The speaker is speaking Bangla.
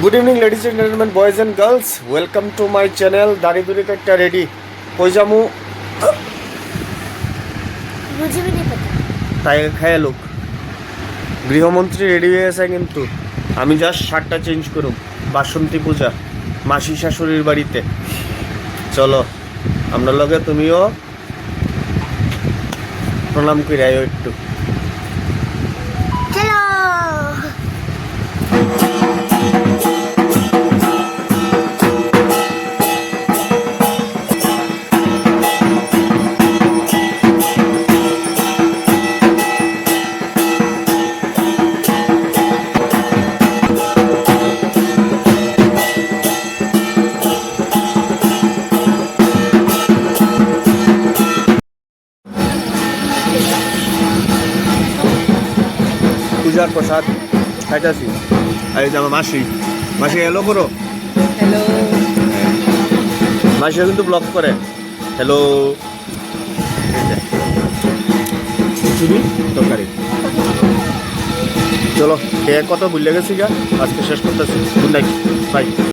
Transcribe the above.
Good evening ladies and gentleman, boys and girls, welcome to my channel. দাঁড়ি দুড়ি একটা রেডি কই যামু मुझे भी नहीं पता। তাই খায় লোক। গৃহমন্ত্রী রেডি হয়ে আছে, কিন্তু আমি জাস্ট শার্টটা চেঞ্জ করুম। বাসন্তী পূজা মাসি শাশুড়ির বাড়িতে। চলো আমরা লগে তুমিও প্রণাম করে আয়ো একটু। चलो পূজার প্রসাদ খাইতেছি। আর এই যে আমার মাসি, মাসি হ্যালো করো। হ্যালো। মাসিও কিন্তু ব্লগ করে। হ্যালো। খিচুড়ি তরকারি। চলো খেয়ে কত ভুলে গেছি গা, আজকে শেষ করতেছি। Good night, by.